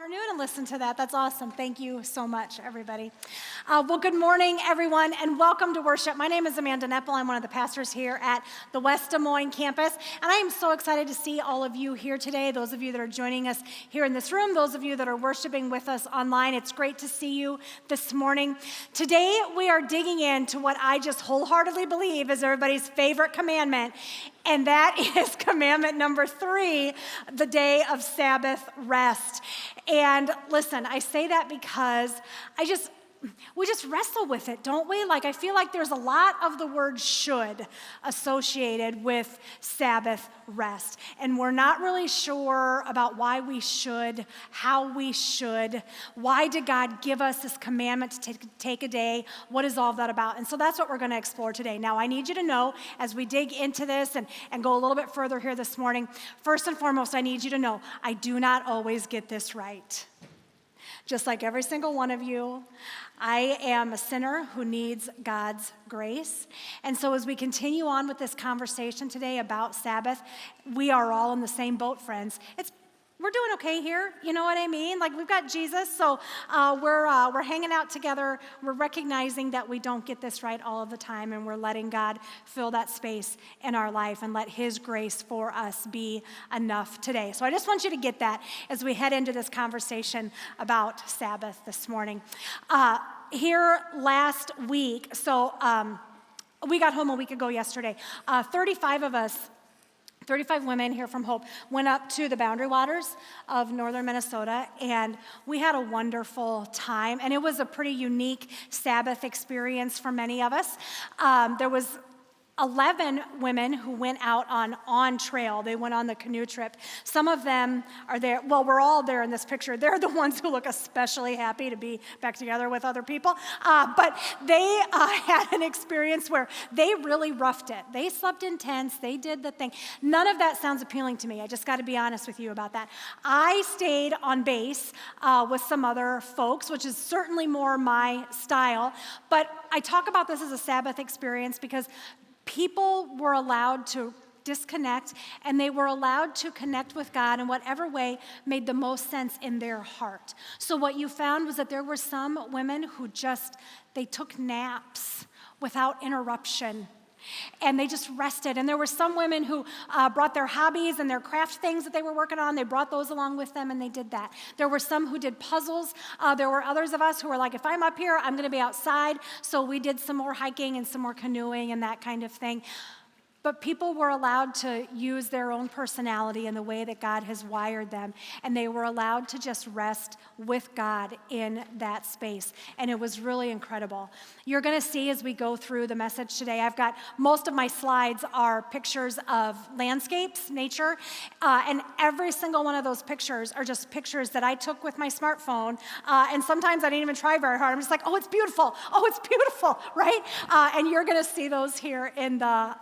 Afternoon and listen to that. That's awesome. Thank you so much, everybody. Well, good morning, everyone, and welcome to worship. My name is Amanda Neppl. I'm one of the pastors here at the West Des Moines campus, and I am so excited to see all of you here today, those of you that are joining us here in this room, those of you that are worshiping with us online. It's great to see you this morning. Today, we are digging into what I just wholeheartedly believe is everybody's favorite commandment, and that is commandment number 3, the day of Sabbath rest. And listen, I say that because we just wrestle with it, don't we? I feel like there's a lot of the word should associated with Sabbath rest. And we're not really sure about why we should, how we should, why did God give us this commandment to take a day? What is all of that about? And so that's what we're going to explore today. Now, I need you to know, as we dig into this and go a little bit further here this morning, first and foremost, I need you to know, I do not always get this right. Just like every single one of you, I am a sinner who needs God's grace. And so as we continue on with this conversation today about Sabbath, we are all in the same boat, friends. We're doing okay here, you know what I mean? We've got Jesus, so we're hanging out together. We're recognizing that we don't get this right all of the time, and we're letting God fill that space in our life and let His grace for us be enough today. So I just want you to get that as we head into this conversation about Sabbath this morning. Here last week, we got home a week ago yesterday. 35 women here from Hope went up to the Boundary Waters of northern Minnesota, and we had a wonderful time, and it was a pretty unique Sabbath experience for many of us. There was 11 women who went out on trail. They went on the canoe trip. Some of them are there. Well, we're all there in this picture. They're the ones who look especially happy to be back together with other people. But they had an experience where they really roughed it. They slept in tents. They did the thing. None of that sounds appealing to me. I just got to be honest with you about that. I stayed on base with some other folks, which is certainly more my style. But I talk about this as a Sabbath experience because people were allowed to disconnect, and they were allowed to connect with God in whatever way made the most sense in their heart. So what you found was that there were some women who they took naps without interruption, and they just rested. And there were some women who brought their hobbies and their craft things that they were working on. They brought those along with them, and they did that. There were some who did puzzles. There were others of us who were like, if I'm up here, I'm going to be outside. So we did some more hiking and some more canoeing and that kind of thing. But people were allowed to use their own personality in the way that God has wired them, and they were allowed to just rest with God in that space, and it was really incredible. You're going to see as we go through the message today, I've got most of my slides are pictures of landscapes, nature, and every single one of those pictures are just pictures that I took with my smartphone, and sometimes I didn't even try very hard. I'm just like, oh, it's beautiful, right? And you're going to see those here in the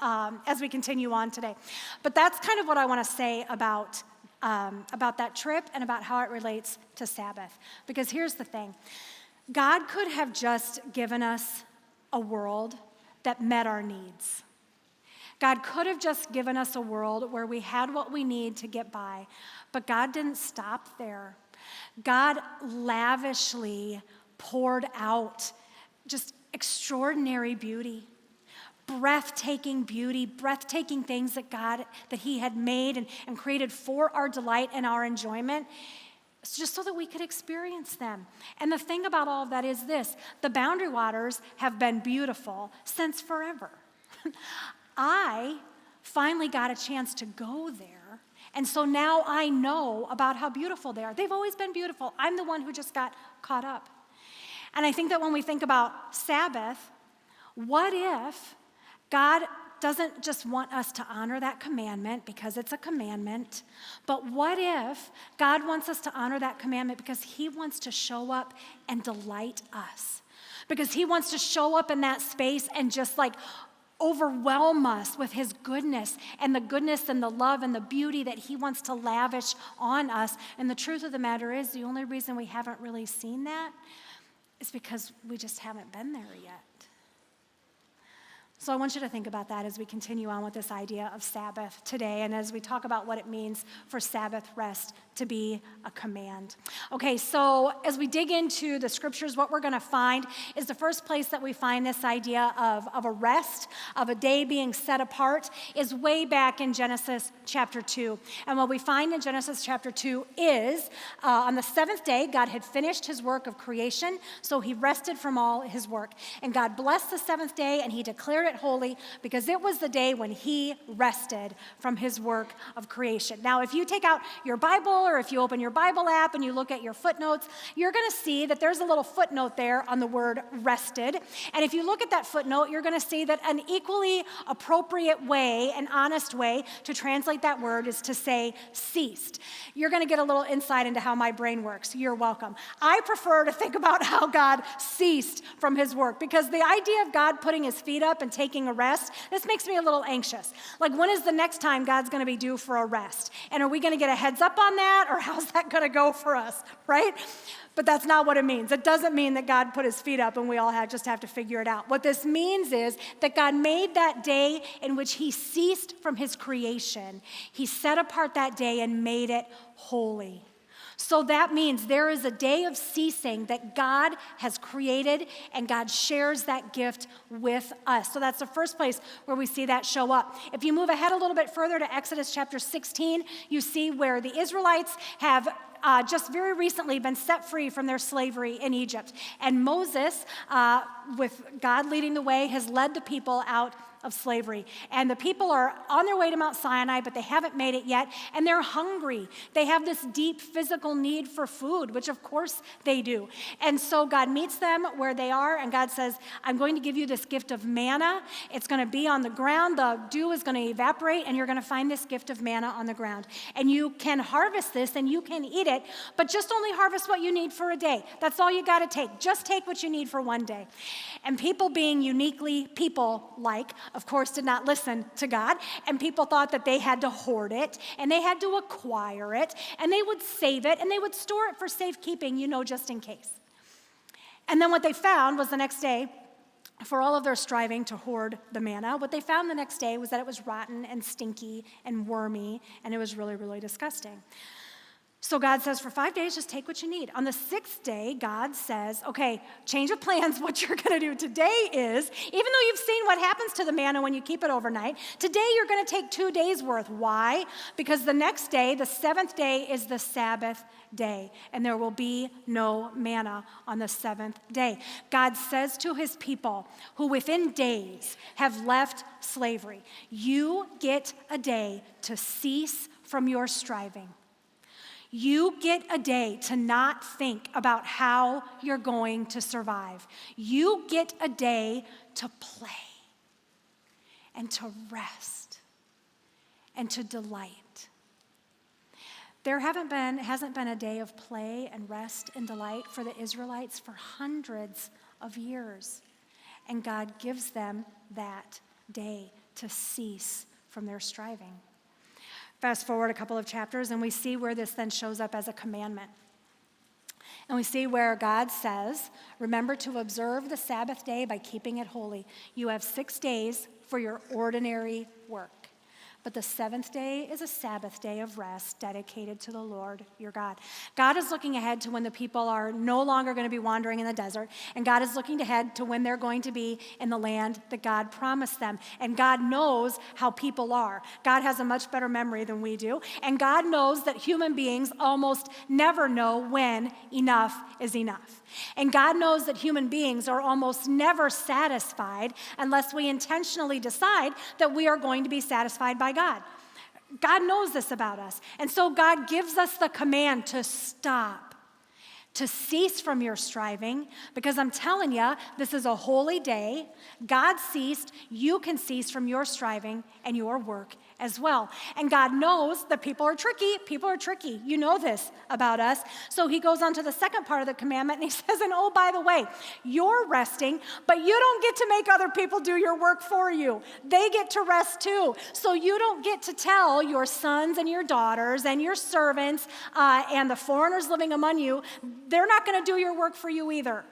as we continue on today. But that's kind of what I want to say about that trip and about how it relates to Sabbath. Because here's the thing. God could have just given us a world that met our needs. God could have just given us a world where we had what we need to get by. But God didn't stop there. God lavishly poured out just extraordinary beauty. Breathtaking beauty, breathtaking things that He had made and created for our delight and our enjoyment, just so that we could experience them. And the thing about all of that is this: the Boundary Waters have been beautiful since forever. I finally got a chance to go there, and so now I know about how beautiful they are. They've always been beautiful. I'm the one who just got caught up. And I think that when we think about Sabbath, what if God doesn't just want us to honor that commandment because it's a commandment, but what if God wants us to honor that commandment because He wants to show up and delight us? Because He wants to show up in that space and just overwhelm us with His goodness and the love and the beauty that He wants to lavish on us. And the truth of the matter is, the only reason we haven't really seen that is because we just haven't been there yet. So I want you to think about that as we continue on with this idea of Sabbath today and as we talk about what it means for Sabbath rest to be a command. Okay, so as we dig into the scriptures, what we're going to find is the first place that we find this idea of a rest, of a day being set apart, is way back in Genesis chapter 2. And what we find in Genesis chapter 2 is on the seventh day, God had finished his work of creation, so he rested from all his work. And God blessed the seventh day and he declared it holy because it was the day when he rested from his work of creation. Now, if you take out your Bible or if you open your Bible app and you look at your footnotes, you're going to see that there's a little footnote there on the word rested. And if you look at that footnote, you're going to see that an equally appropriate way, an honest way to translate that word is to say ceased. You're going to get a little insight into how my brain works. You're welcome. I prefer to think about how God ceased from his work because the idea of God putting his feet up and taking a rest, this makes me a little anxious. Like, when is the next time God's going to be due for a rest? And are we going to get a heads up on that, or how's that going to go for us, right? But that's not what it means. It doesn't mean that God put his feet up and we all just have to figure it out. What this means is that God made that day in which he ceased from his creation. He set apart that day and made it holy. So that means there is a day of ceasing that God has created, and God shares that gift with us. So that's the first place where we see that show up. If you move ahead a little bit further to Exodus chapter 16, you see where the Israelites have just very recently been set free from their slavery in Egypt. And Moses, with God leading the way, has led the people out of slavery. And the people are on their way to Mount Sinai, but they haven't made it yet, and they're hungry. They have this deep physical need for food, which of course they do. And so God meets them where they are, and God says, I'm going to give you this gift of manna. It's going to be on the ground. The dew is going to evaporate, and you're going to find this gift of manna on the ground. And you can harvest this, and you can eat it, but just only harvest what you need for a day. That's all you got to take. Just take what you need for one day. And people, being uniquely people-like, of course, did not listen to God, and people thought that they had to hoard it, and they had to acquire it, and they would save it, and they would store it for safekeeping, just in case. And then what they found was the next day, for all of their striving to hoard the manna, what they found the next day was that it was rotten and stinky and wormy, and it was really, really disgusting. So God says, for 5 days, just take what you need. On the sixth day, God says, okay, change of plans. What you're going to do today is, even though you've seen what happens to the manna when you keep it overnight, today you're going to take 2 days worth. Why? Because the next day, the seventh day, is the Sabbath day, and there will be no manna on the seventh day. God says to his people who within days have left slavery, you get a day to cease from your striving. You get a day to not think about how you're going to survive. You get a day to play and to rest and to delight. There hasn't been a day of play and rest and delight for the Israelites for hundreds of years. And God gives them that day to cease from their striving. Fast forward a couple of chapters, and we see where this then shows up as a commandment. And we see where God says, remember to observe the Sabbath day by keeping it holy. You have 6 days for your ordinary work. But the seventh day is a Sabbath day of rest dedicated to the Lord your God. God is looking ahead to when the people are no longer going to be wandering in the desert. And God is looking ahead to when they're going to be in the land that God promised them. And God knows how people are. God has a much better memory than we do. And God knows that human beings almost never know when enough is enough. And God knows that human beings are almost never satisfied unless we intentionally decide that we are going to be satisfied by God. God knows this about us. And so God gives us the command to stop, to cease from your striving, because I'm telling you, this is a holy day. God ceased. You can cease from your striving and your work as well. And God knows that people are tricky. People are tricky. You know this about us. So he goes on to the second part of the commandment, and he says, and oh, by the way, you're resting, but you don't get to make other people do your work for you. They get to rest too. So you don't get to tell your sons and your daughters and your servants and the foreigners living among you, they're not going to do your work for you either.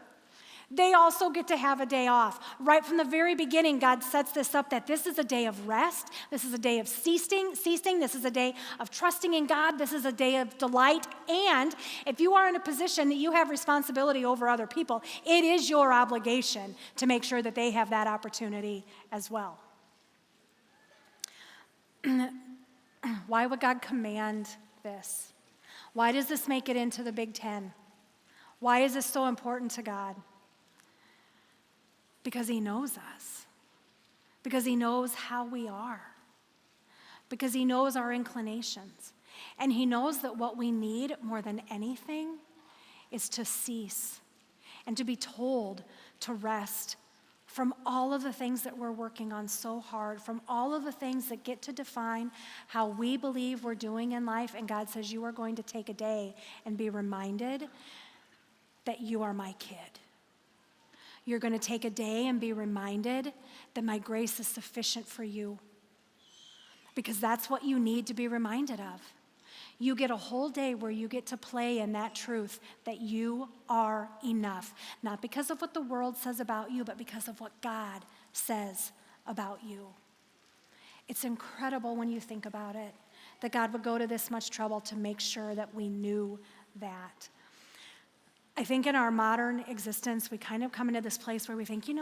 They also get to have a day off. Right from the very beginning, God sets this up that this is a day of rest. This is a day of ceasing. This is a day of trusting in God. This is a day of delight. And if you are in a position that you have responsibility over other people, it is your obligation to make sure that they have that opportunity as well. Why would God command this? Why does this make it into the Big Ten? Why is this so important to God? Because he knows us. Because he knows how we are. Because he knows our inclinations. And he knows that what we need more than anything is to cease and to be told to rest from all of the things that we're working on so hard, from all of the things that get to define how we believe we're doing in life. And God says, you are going to take a day and be reminded that you are my kid. You're going to take a day and be reminded that my grace is sufficient for you. Because that's what you need to be reminded of. You get a whole day where you get to play in that truth that you are enough. Not because of what the world says about you, but because of what God says about you. It's incredible when you think about it, that God would go to this much trouble to make sure that we knew that. I think in our modern existence, we kind of come into this place where we think, it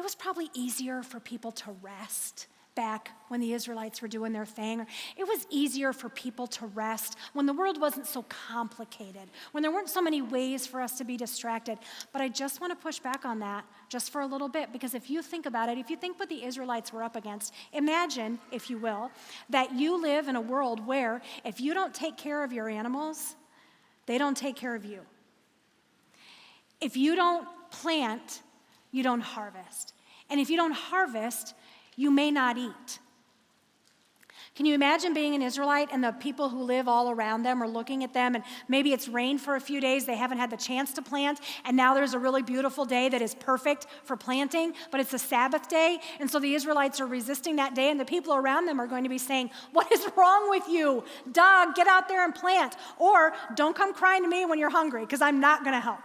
was probably easier for people to rest back when the Israelites were doing their thing. Or it was easier for people to rest when the world wasn't so complicated, when there weren't so many ways for us to be distracted. But I just want to push back on that just for a little bit, because if you think about it, if you think what the Israelites were up against, imagine, if you will, that you live in a world where if you don't take care of your animals, they don't take care of you. If you don't plant, you don't harvest. And if you don't harvest, you may not eat. Can you imagine being an Israelite and the people who live all around them are looking at them, and maybe it's rained for a few days, they haven't had the chance to plant, and now there's a really beautiful day that is perfect for planting, but it's a Sabbath day, and so the Israelites are resisting that day, and the people around them are going to be saying, what is wrong with you? Dog, get out there and plant. Or don't come crying to me when you're hungry, because I'm not going to help.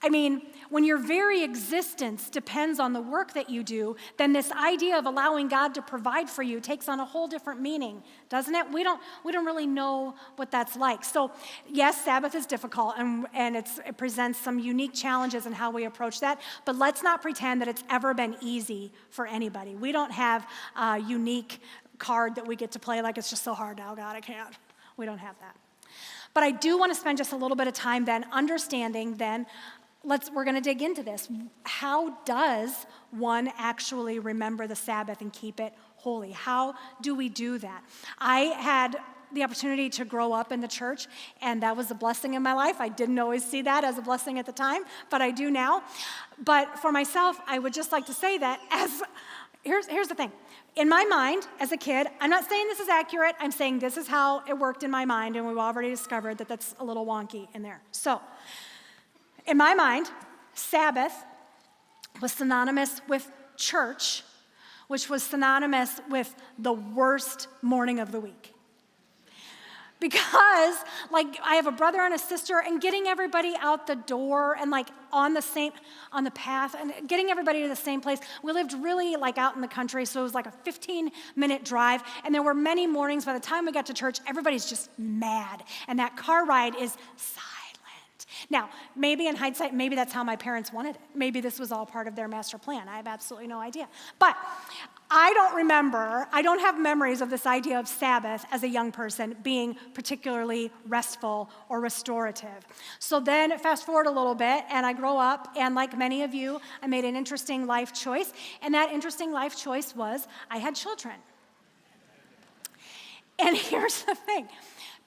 I mean, when your very existence depends on the work that you do, then this idea of allowing God to provide for you takes on a whole different meaning, doesn't it? We don't really know what that's like. So, yes, Sabbath is difficult, and it presents some unique challenges in how we approach that, but let's not pretend that it's ever been easy for anybody. We don't have a unique card that we get to play like it's just so hard now, God, I can't. We don't have that. But I do want to spend just a little bit of time then understanding then, we're going to dig into this. How does one actually remember the Sabbath and keep it holy? How do we do that? I had the opportunity to grow up in the church, and that was a blessing in my life. I didn't always see that as a blessing at the time, but I do now. But for myself, I would just like to say that here's the thing. In my mind, as a kid, I'm not saying this is accurate. I'm saying this is how it worked in my mind, and we've already discovered that that's a little wonky in there. So, in my mind, Sabbath was synonymous with church, which was synonymous with the worst morning of the week. Because, I have a brother and a sister, and getting everybody out the door and, on the path, and getting everybody to the same place. We lived really, out in the country, so it was a 15-minute drive, and there were many mornings, by the time we got to church, everybody's just mad, and that car ride is silent. Now, maybe in hindsight, maybe that's how my parents wanted it. Maybe this was all part of their master plan. I have absolutely no idea. But I don't have memories of this idea of Sabbath as a young person being particularly restful or restorative. So then fast forward a little bit, and I grow up, and like many of you, I made an interesting life choice. And that interesting life choice was I had children. And here's the thing.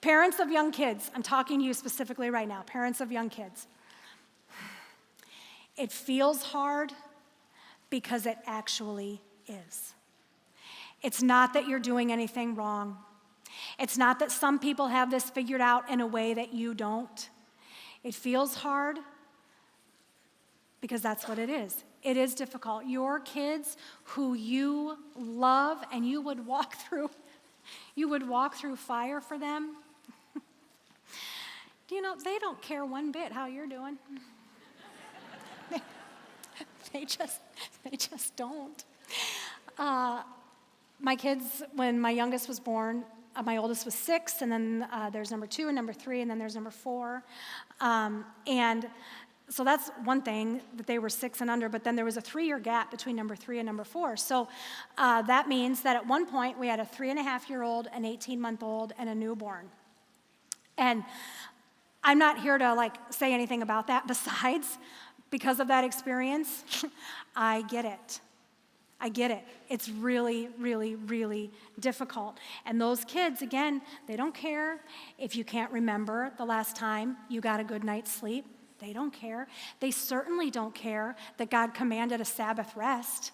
Parents of young kids, I'm talking to you specifically right now, parents of young kids. It feels hard because it actually is. It's not that you're doing anything wrong. It's not that some people have this figured out in a way that you don't. It feels hard because that's what it is. It is difficult. Your kids who you love and you would walk through fire for them. They don't care one bit how you're doing. They just don't. My kids, when my youngest was born, my oldest was 6, and then there's number 2 and number 3, and then there's number 4. And so that's one thing, that they were 6 and under, but then there was a 3-year gap between number 3 and number 4. So that means that at one point we had a 3.5-year-old, an 18-month-old, and a newborn. And I'm not here to say anything about that besides, because of that experience, I get it. I get it. It's really, really, really difficult. And those kids, again, they don't care if you can't remember the last time you got a good night's sleep. They don't care. They certainly don't care that God commanded a Sabbath rest.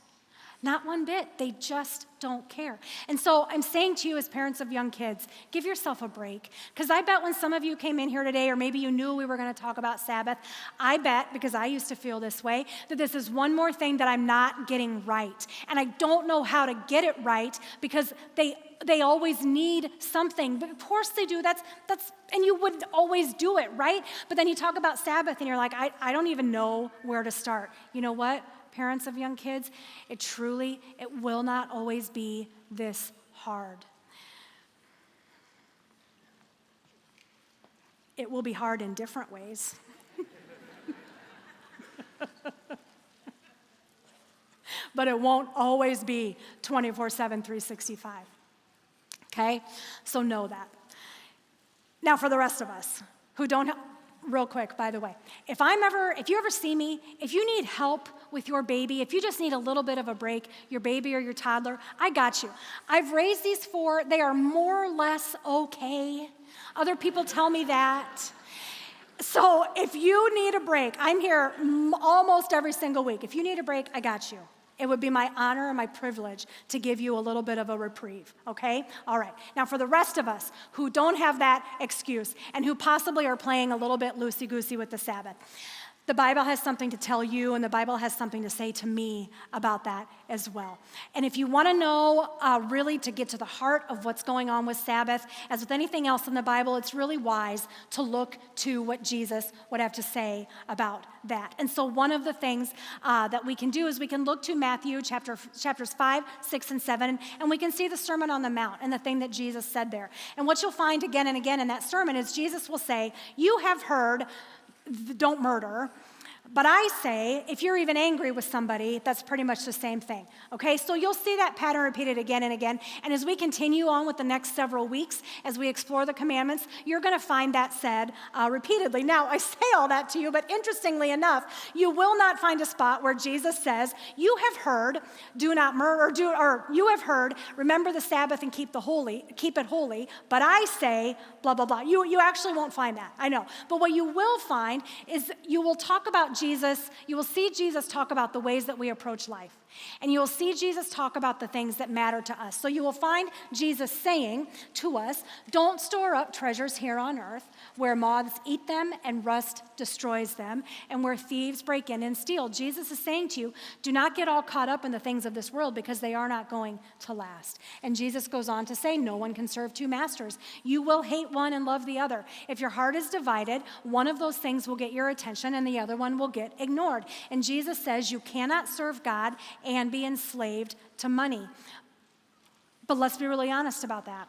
Not one bit. They just don't care. And so I'm saying to you as parents of young kids, give yourself a break. Because I bet when some of you came in here today, or maybe you knew we were going to talk about Sabbath, I bet, because I used to feel this way, that this is one more thing that I'm not getting right. And I don't know how to get it right because they always need something. But of course they do. That's and you wouldn't always do it, right? But then you talk about Sabbath and you're like, I don't even know where to start. You know what? Parents of young kids, it will not always be this hard. It will be hard in different ways. But it won't always be 24/7, 365. Okay? So know that. Now for the rest of us who don't real quick, by the way, if you ever see me, if you need help with your baby, if you just need a little bit of a break, your baby or your toddler, I got you. I've raised these 4. They are more or less okay. Other people tell me that. So if you need a break, I'm here almost every single week. If you need a break, I got you. It would be my honor and my privilege to give you a little bit of a reprieve, okay? All right. Now, for the rest of us who don't have that excuse and who possibly are playing a little bit loosey-goosey with the Sabbath, the Bible has something to tell you, and the Bible has something to say to me about that as well. And if you want to know, really to get to the heart of what's going on with Sabbath, as with anything else in the Bible, it's really wise to look to what Jesus would have to say about that. And so one of the things that we can do is we can look to Matthew chapters 5, 6, and 7, and we can see the Sermon on the Mount and the thing that Jesus said there. And what you'll find again and again in that sermon is Jesus will say, you have heard, don't murder. But I say, if you're even angry with somebody, that's pretty much the same thing, okay? So you'll see that pattern repeated again and again. And as we continue on with the next several weeks, as we explore the commandments, you're going to find that said repeatedly. Now, I say all that to you, but interestingly enough, you will not find a spot where Jesus says, you have heard, do not murder, or you have heard, remember the Sabbath and keep it holy, but I say, blah, blah, blah. You actually won't find that, I know. But what you will find is you will talk about Jesus, you will see Jesus talk about the ways that we approach life. And you will see Jesus talk about the things that matter to us. So you will find Jesus saying to us, don't store up treasures here on earth where moths eat them and rust destroys them and where thieves break in and steal. Jesus is saying to you, do not get all caught up in the things of this world because they are not going to last. And Jesus goes on to say, no one can serve 2 masters. You will hate one and love the other. If your heart is divided, one of those things will get your attention and the other one will get ignored. And Jesus says you cannot serve God and be enslaved to money. But let's be really honest about that.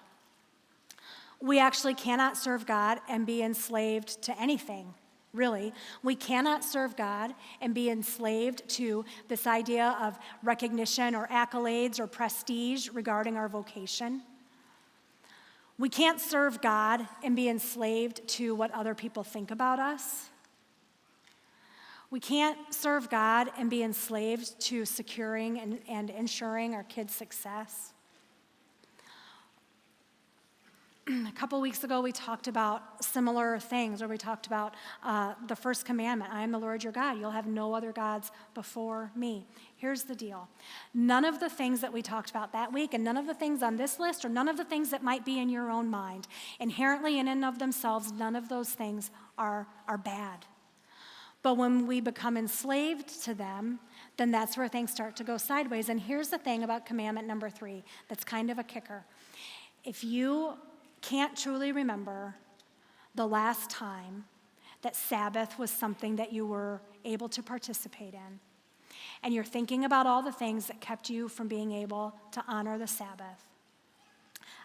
We actually cannot serve God and be enslaved to anything, really. We cannot serve God and be enslaved to this idea of recognition or accolades or prestige regarding our vocation. We can't serve God and be enslaved to what other people think about us. We can't serve God and be enslaved to securing and ensuring our kids' success. A couple weeks ago, we talked about similar things, or we talked about the first commandment, I am the Lord your God. You'll have no other gods before me. Here's the deal. None of the things that we talked about that week, and none of the things on this list, or none of the things that might be in your own mind, inherently in and of themselves, none of those things are bad. But when we become enslaved to them, then that's where things start to go sideways. And here's the thing about commandment number 3 that's kind of a kicker. If you can't truly remember the last time that Sabbath was something that you were able to participate in, and you're thinking about all the things that kept you from being able to honor the Sabbath,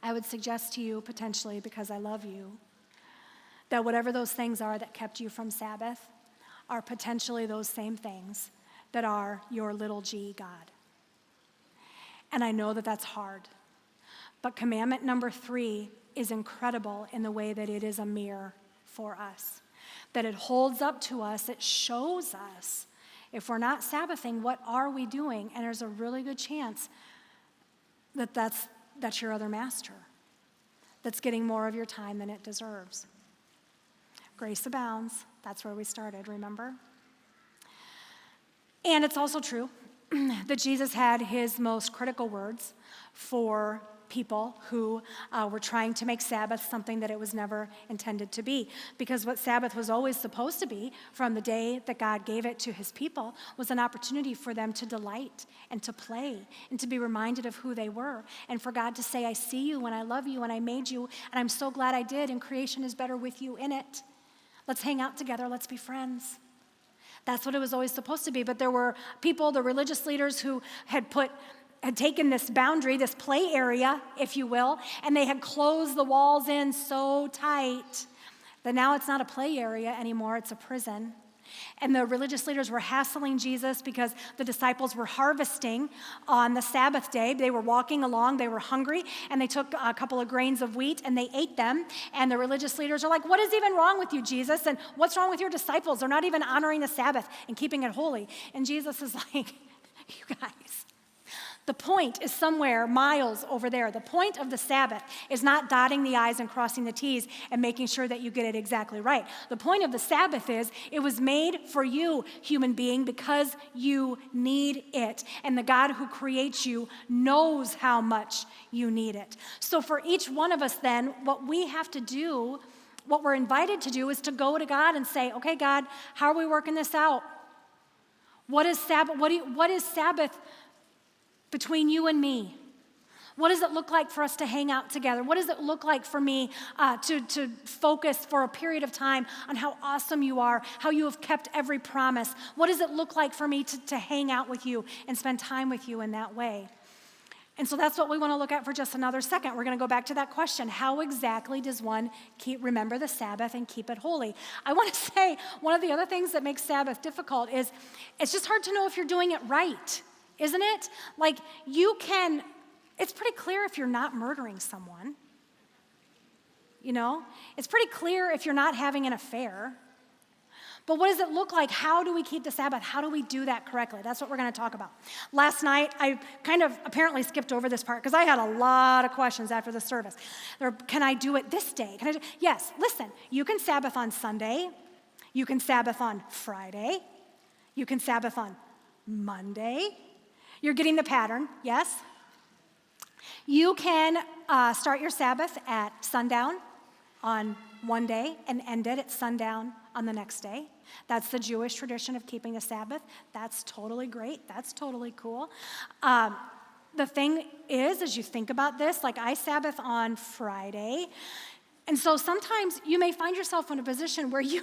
I would suggest to you, potentially because I love you, that whatever those things are that kept you from Sabbath are potentially those same things that are your little g God. And I know that that's hard. But commandment number 3 is incredible in the way that it is a mirror for us. That it holds up to us, it shows us, if we're not Sabbathing, what are we doing? And there's a really good chance that that's your other master that's getting more of your time than it deserves. Grace abounds. That's where we started, remember? And it's also true that Jesus had his most critical words for people who were trying to make Sabbath something that it was never intended to be. Because what Sabbath was always supposed to be from the day that God gave it to his people was an opportunity for them to delight and to play and to be reminded of who they were. And for God to say, I see you and I love you and I made you and I'm so glad I did and creation is better with you in it. Let's hang out together, let's be friends. That's what it was always supposed to be. But there were people, the religious leaders, who had taken this boundary, this play area, if you will, and they had closed the walls in so tight that now it's not a play area anymore, it's a prison. And the religious leaders were hassling Jesus because the disciples were harvesting on the Sabbath day. They were walking along, they were hungry, and they took a couple of grains of wheat and they ate them. And the religious leaders are like, what is even wrong with you, Jesus? And what's wrong with your disciples? They're not even honoring the Sabbath and keeping it holy. And Jesus is like, you guys, the point is somewhere miles over there. The point of the Sabbath is not dotting the I's and crossing the T's and making sure that you get it exactly right. The point of the Sabbath is it was made for you, human being, because you need it. And the God who creates you knows how much you need it. So for each one of us then, what we have to do, what we're invited to do is to go to God and say, okay, God, how are we working this out? What is Sabbath? What is Sabbath between you and me? What does it look like for us to hang out together? What does it look like for me to focus for a period of time on how awesome you are, how you have kept every promise? What does it look like for me to hang out with you and spend time with you in that way? And so that's what we want to look at for just another second. We're going to go back to that question. How exactly does one remember the Sabbath and keep it holy? I want to say one of the other things that makes Sabbath difficult is it's just hard to know if you're doing it right. Isn't it? Like it's pretty clear if you're not murdering someone. You know? It's pretty clear if you're not having an affair. But what does it look like? How do we keep the Sabbath? How do we do that correctly? That's what we're going to talk about. Last night, I kind of apparently skipped over this part because I had a lot of questions after the service. Can I do it this day? Yes, listen, you can Sabbath on Sunday. You can Sabbath on Friday. You can Sabbath on Monday. You're getting the pattern, yes? You can start your Sabbath at sundown on one day and end it at sundown on the next day. That's the Jewish tradition of keeping the Sabbath. That's totally great. That's totally cool. The thing is, as you think about this, like I Sabbath on Friday, and so sometimes you may find yourself in a position where you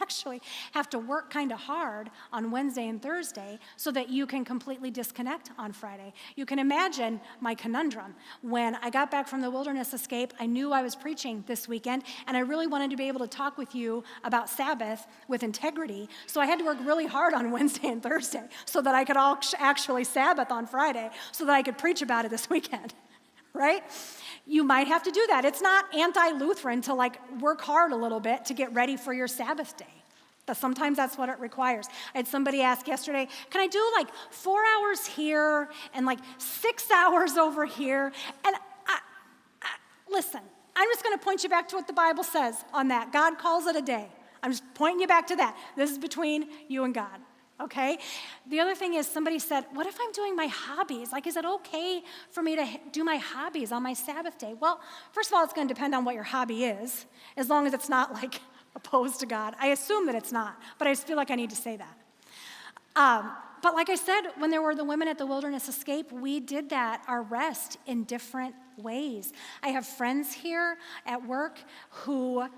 actually have to work kind of hard on Wednesday and Thursday so that you can completely disconnect on Friday. You can imagine my conundrum. When I got back from the wilderness escape, I knew I was preaching this weekend, and I really wanted to be able to talk with you about Sabbath with integrity, so I had to work really hard on Wednesday and Thursday so that I could actually Sabbath on Friday so that I could preach about it this weekend, right? You might have to do that. It's not anti-Lutheran to work hard a little bit to get ready for your Sabbath day. But sometimes that's what it requires. I had somebody ask yesterday, can I do 4 hours here and 6 hours over here? And listen, I'm just going to point you back to what the Bible says on that. God calls it a day. I'm just pointing you back to that. This is between you and God. Okay? The other thing is somebody said, what if I'm doing my hobbies? Is it okay for me to do my hobbies on my Sabbath day? Well, first of all, it's going to depend on what your hobby is, as long as it's not opposed to God. I assume that it's not, but I just feel like I need to say that. But like I said, when there were the women at the wilderness escape, we did that, our rest, in different ways. I have friends here at work who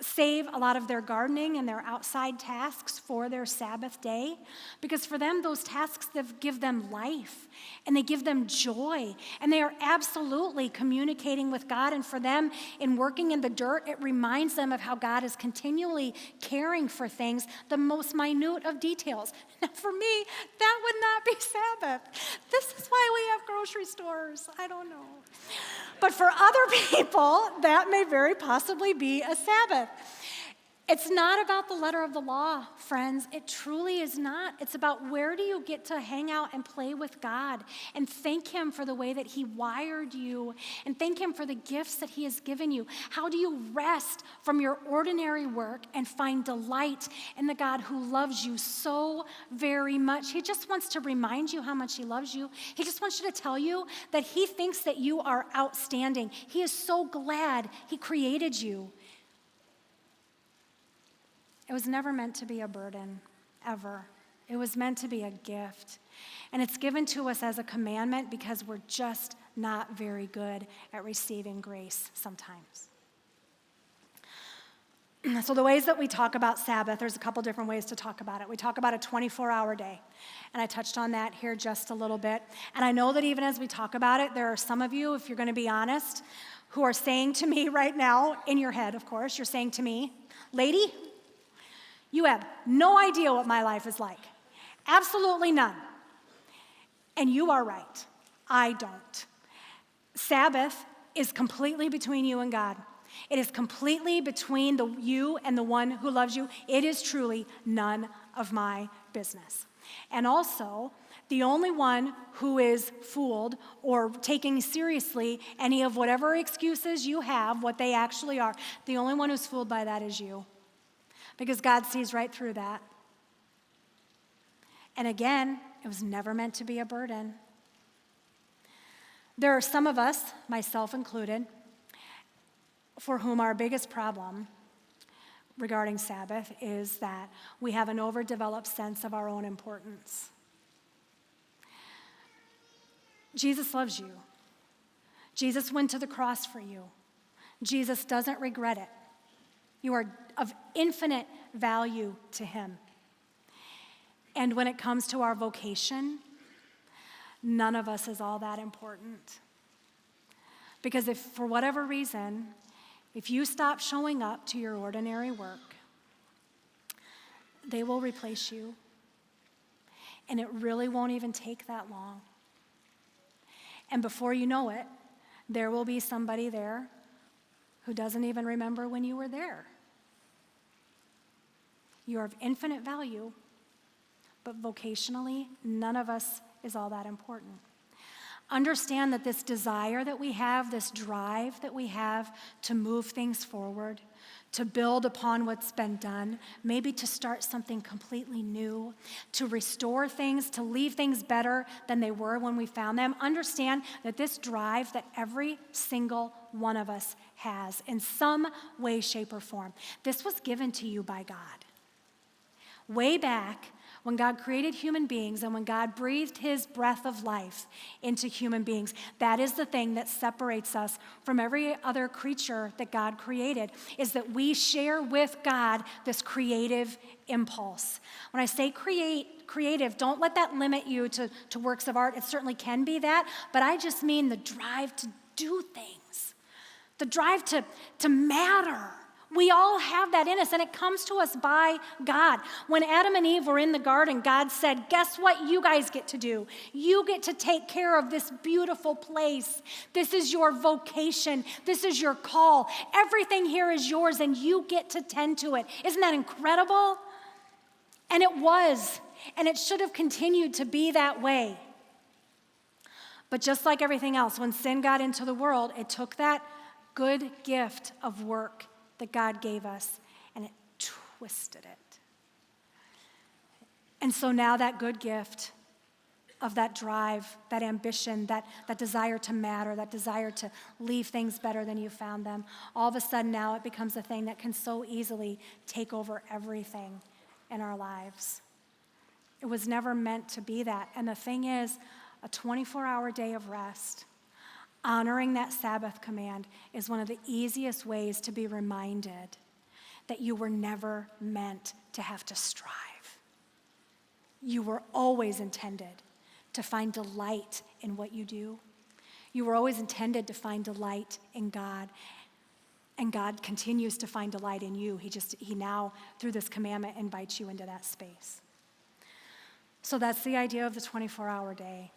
save a lot of their gardening and their outside tasks for their Sabbath day, because for them, those tasks give them life and they give them joy, and they are absolutely communicating with God. And for them, in working in the dirt, it reminds them of how God is continually caring for things, the most minute of details. Now, for me, that would not be Sabbath. This is why we have grocery stores. I don't know. But for other people, that may very possibly be a Sabbath. It's not about the letter of the law, friends. It truly is not. It's about, where do you get to hang out and play with God and thank Him for the way that He wired you and thank Him for the gifts that He has given you. How do you rest from your ordinary work and find delight in the God who loves you so very much? He just wants to remind you how much He loves you. He just wants you to tell you that He thinks that you are outstanding. He is so glad He created you. It was never meant to be a burden, ever. It was meant to be a gift. And it's given to us as a commandment because we're just not very good at receiving grace sometimes. So the ways that we talk about Sabbath, there's a couple different ways to talk about it. We talk about a 24-hour day, and I touched on that here just a little bit. And I know that even as we talk about it, there are some of you, if you're going to be honest, who are saying to me right now, in your head, of course, you're saying to me, "Lady, you have no idea what my life is like. Absolutely none." And you are right. I don't. Sabbath is completely between you and God. It is completely between you and the one who loves you. It is truly none of my business. And also, the only one who is fooled or taking seriously any of whatever excuses you have, what they actually are, the only one who's fooled by that is you. Because God sees right through that. And again, it was never meant to be a burden. There are some of us, myself included, for whom our biggest problem regarding Sabbath is that we have an overdeveloped sense of our own importance. Jesus loves you. Jesus went to the cross for you. Jesus doesn't regret it. You are of infinite value to Him. And when it comes to our vocation, none of us is all that important. Because if, for whatever reason, if you stop showing up to your ordinary work, they will replace you. And it really won't even take that long. And before you know it, there will be somebody there who doesn't even remember when you were there. You are of infinite value, but vocationally, none of us is all that important. Understand that this desire that we have, this drive that we have to move things forward, to build upon what's been done, maybe to start something completely new, to restore things, to leave things better than they were when we found them. Understand that this drive that every single one of us has in some way, shape, or form, this was given to you by God. Way back when God created human beings and when God breathed His breath of life into human beings, that is the thing that separates us from every other creature that God created, is that we share with God this creative impulse. When I say creative, don't let that limit you to works of art. It certainly can be that, but I just mean the drive to do things, the drive to matter. We all have that in us, and it comes to us by God. When Adam and Eve were in the garden, God said, guess what you guys get to do? You get to take care of this beautiful place. This is your vocation. This is your call. Everything here is yours, and you get to tend to it. Isn't that incredible? And it was, and it should have continued to be that way. But just like everything else, when sin got into the world, it took that good gift of work that God gave us, and it twisted it. And so now that good gift of that drive, that ambition, that desire to matter, that desire to leave things better than you found them, all of a sudden now it becomes a thing that can so easily take over everything in our lives. It was never meant to be that. And the thing is, a 24-hour day of rest, honoring that Sabbath command, is one of the easiest ways to be reminded that you were never meant to have to strive. You were always intended to find delight in what you do. You were always intended to find delight in God. And God continues to find delight in you. He now, through this commandment, invites you into that space. So that's the idea of the 24-hour day.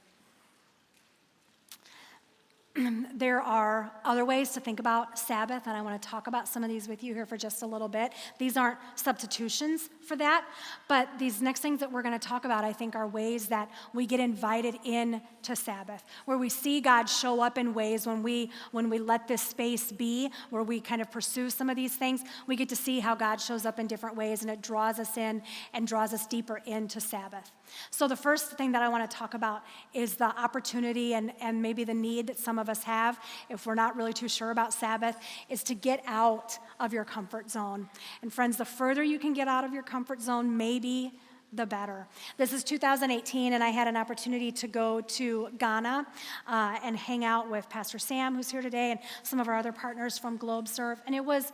There are other ways to think about Sabbath, and I want to talk about some of these with you here for just a little bit. These aren't substitutions for that, but these next things that we're going to talk about, I think, are ways that we get invited in to Sabbath, where we see God show up in ways when we let this space be, where we kind of pursue some of these things. We get to see how God shows up in different ways, and it draws us in and draws us deeper into Sabbath. So the first thing that I want to talk about is the opportunity and maybe the need that some of us have, if we're not really too sure about Sabbath, is to get out of your comfort zone. And friends, the further you can get out of your comfort zone, maybe the better. This is 2018, and I had an opportunity to go to Ghana and hang out with Pastor Sam, who's here today, and some of our other partners from Globe Serve, and it was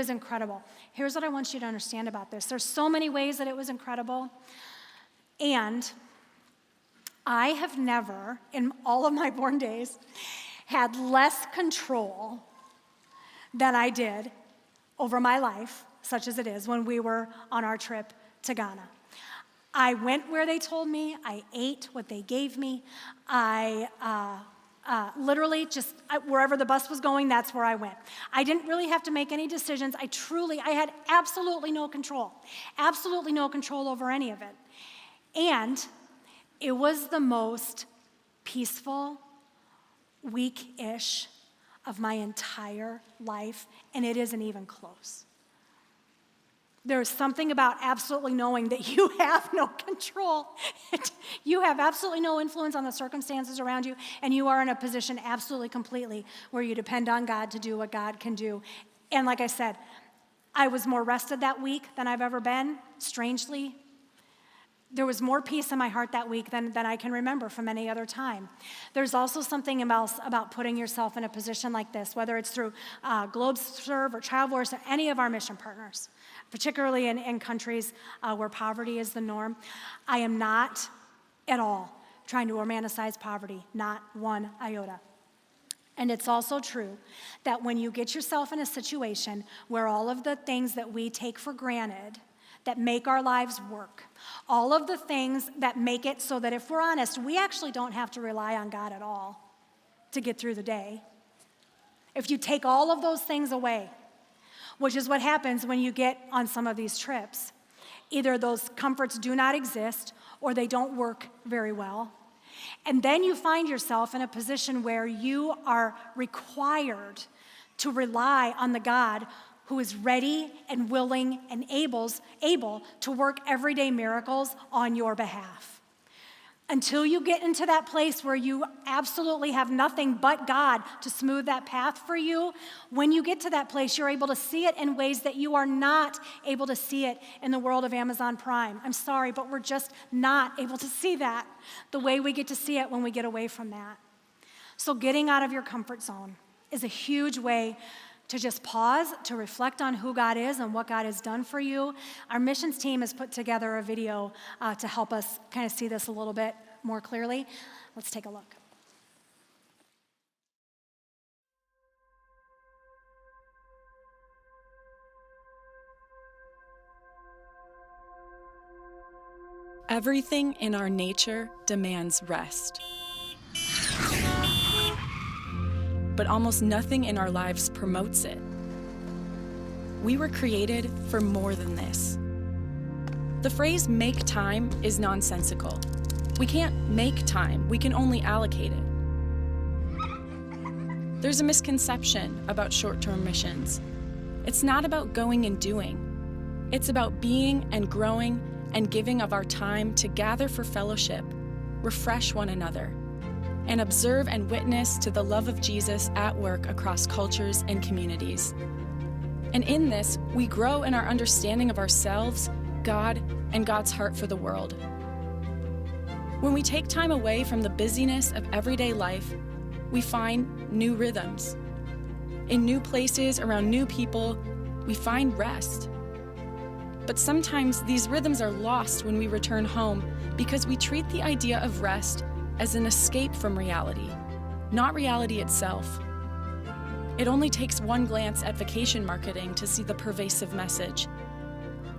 incredible. Here's what I want you to understand about this. There's so many ways that it was incredible, and I have never, in all of my born days, had less control than I did over my life, such as it is, when we were on our trip to Ghana. I went where they told me. I ate what they gave me. I literally just, wherever the bus was going, that's where I went. I didn't really have to make any decisions. I had absolutely no control over any of it. And it was the most peaceful week-ish of my entire life, and it isn't even close. There's something about absolutely knowing that you have no control. You have absolutely no influence on the circumstances around you, and you are in a position absolutely completely where you depend on God to do what God can do. And like I said, I was more rested that week than I've ever been, strangely. There was more peace in my heart that week than I can remember from any other time. There's also something else about putting yourself in a position like this, whether it's through Globe Serve or Child Voice or any of our mission partners, particularly in countries where poverty is the norm. I am not at all trying to romanticize poverty, not one iota. And it's also true that when you get yourself in a situation where all of the things that we take for granted that make our lives work, all of the things that make it so that if we're honest, we actually don't have to rely on God at all to get through the day. If you take all of those things away, which is what happens when you get on some of these trips, either those comforts do not exist or they don't work very well. And then you find yourself in a position where you are required to rely on the God who is ready and willing and able to work everyday miracles on your behalf. Until you get into that place where you absolutely have nothing but God to smooth that path for you, when you get to that place, you're able to see it in ways that you are not able to see it in the world of Amazon Prime. I'm sorry, but we're just not able to see that the way we get to see it when we get away from that. So getting out of your comfort zone is a huge way to just pause, to reflect on who God is and what God has done for you. Our missions team has put together a video to help us kind of see this a little bit more clearly. Let's take a look. Everything in our nature demands rest. But almost nothing in our lives promotes it. We were created for more than this. The phrase "make time" is nonsensical. We can't make time, we can only allocate it. There's a misconception about short-term missions. It's not about going and doing. It's about being and growing and giving of our time to gather for fellowship, refresh one another, and observe and witness to the love of Jesus at work across cultures and communities. And in this, we grow in our understanding of ourselves, God, and God's heart for the world. When we take time away from the busyness of everyday life, we find new rhythms. In new places, around new people, we find rest. But sometimes these rhythms are lost when we return home because we treat the idea of rest as an escape from reality, not reality itself. It only takes one glance at vacation marketing to see the pervasive message.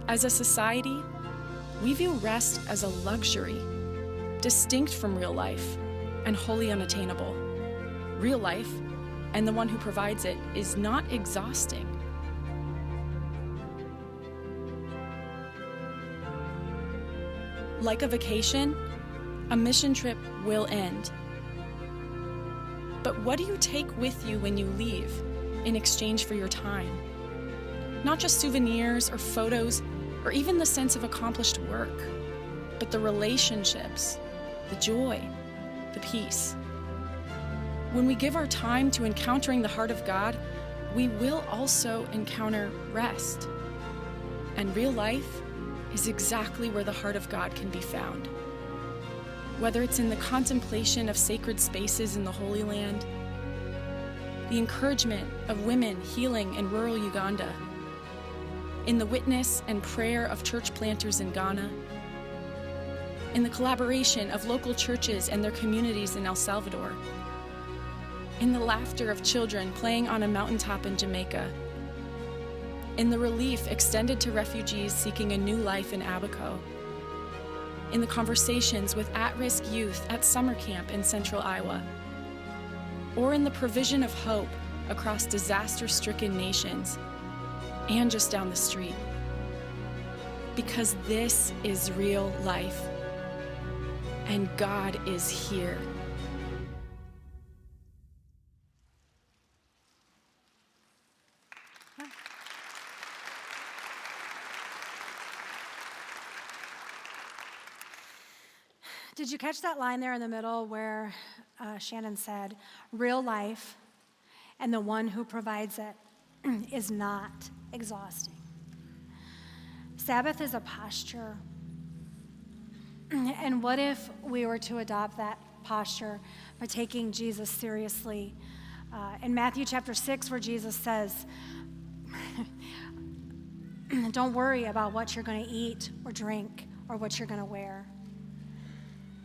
As a society, we view rest as a luxury, distinct from real life and wholly unattainable. Real life, and the one who provides it, is not exhausting. Like a vacation, a mission trip will end. But what do you take with you when you leave in exchange for your time? Not just souvenirs or photos or even the sense of accomplished work, but the relationships, the joy, the peace. When we give our time to encountering the heart of God, we will also encounter rest. And real life is exactly where the heart of God can be found. Whether it's in the contemplation of sacred spaces in the Holy Land, the encouragement of women healing in rural Uganda, in the witness and prayer of church planters in Ghana, in the collaboration of local churches and their communities in El Salvador, in the laughter of children playing on a mountaintop in Jamaica, in the relief extended to refugees seeking a new life in Abaco, in the conversations with at-risk youth at summer camp in central Iowa, or in the provision of hope across disaster-stricken nations and just down the street. Because this is real life, and God is here. Did you catch that line there in the middle where Shannon said, real life and the one who provides it is not exhausting? Sabbath is a posture. And what if we were to adopt that posture by taking Jesus seriously? In Matthew chapter 6, where Jesus says, don't worry about what you're going to eat or drink or what you're going to wear.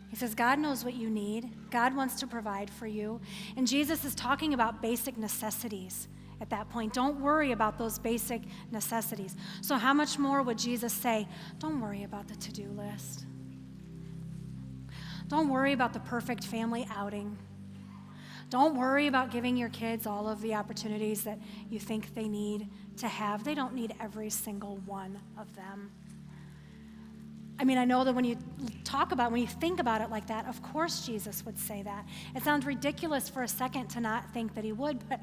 He says, God knows what you need. God wants to provide for you. And Jesus is talking about basic necessities at that point. Don't worry about those basic necessities. So how much more would Jesus say, don't worry about the to-do list. Don't worry about the perfect family outing. Don't worry about giving your kids all of the opportunities that you think they need to have. They don't need every single one of them. I mean, I know that when you think about it like that, of course Jesus would say that. It sounds ridiculous for a second to not think that he would, but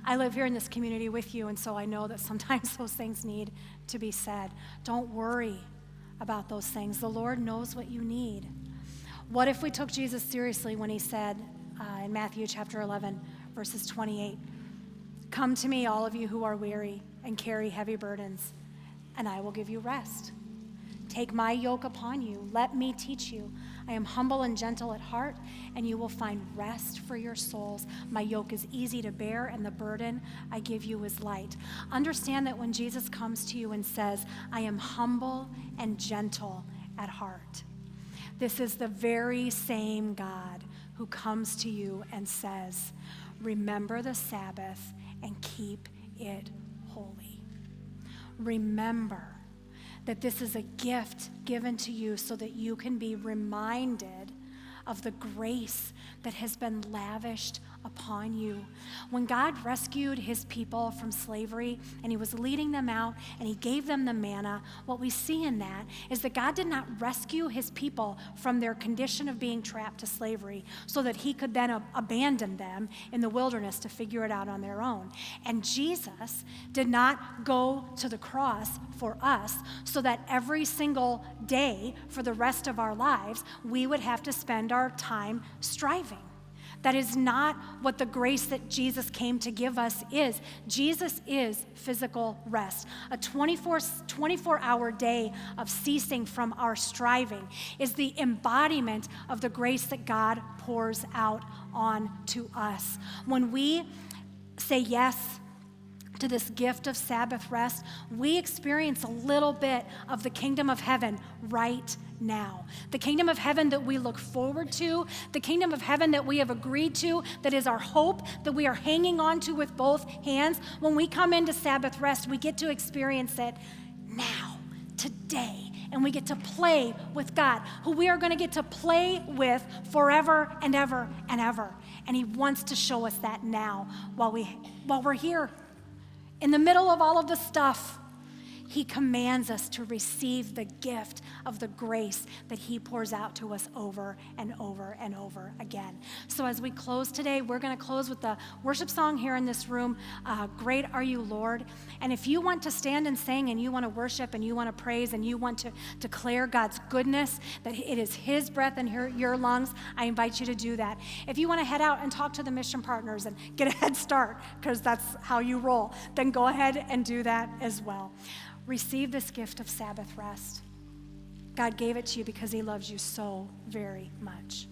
I live here in this community with you, and so I know that sometimes those things need to be said. Don't worry about those things. The Lord knows what you need. What if we took Jesus seriously when he said in Matthew chapter 11, verses 28, come to me, all of you who are weary and carry heavy burdens, and I will give you rest. Take my yoke upon you. Let me teach you. I am humble and gentle at heart, and you will find rest for your souls. My yoke is easy to bear, and the burden I give you is light. Understand that when Jesus comes to you and says, I am humble and gentle at heart, this is the very same God who comes to you and says, remember the Sabbath and keep it holy. Remember that this is a gift given to you so that you can be reminded of the grace that has been lavished upon you. When God rescued his people from slavery and he was leading them out and he gave them the manna, what we see in that is that God did not rescue his people from their condition of being trapped to slavery so that he could then abandon them in the wilderness to figure it out on their own. And Jesus did not go to the cross for us so that every single day for the rest of our lives we would have to spend our time striving. That is not what the grace that Jesus came to give us is. Jesus is physical rest. A 24-hour day of ceasing from our striving is the embodiment of the grace that God pours out on to us. When we say yes to this gift of Sabbath rest, we experience a little bit of the kingdom of heaven right now. The kingdom of heaven that we look forward to, the kingdom of heaven that we have agreed to, that is our hope, that we are hanging on to with both hands. When we come into Sabbath rest, we get to experience it now, today. And we get to play with God, who we are going to get to play with forever and ever and ever. And he wants to show us that now while we're here. In the middle of all of the stuff, he commands us to receive the gift of the grace that he pours out to us over and over and over again. So as we close today, we're going to close with the worship song here in this room, Great Are You, Lord. And if you want to stand and sing and you want to worship and you want to praise and you want to declare God's goodness, that it is his breath in your lungs, I invite you to do that. If you want to head out and talk to the mission partners and get a head start, because that's how you roll, then go ahead and do that as well. Receive this gift of Sabbath rest. God gave it to you because he loves you so very much.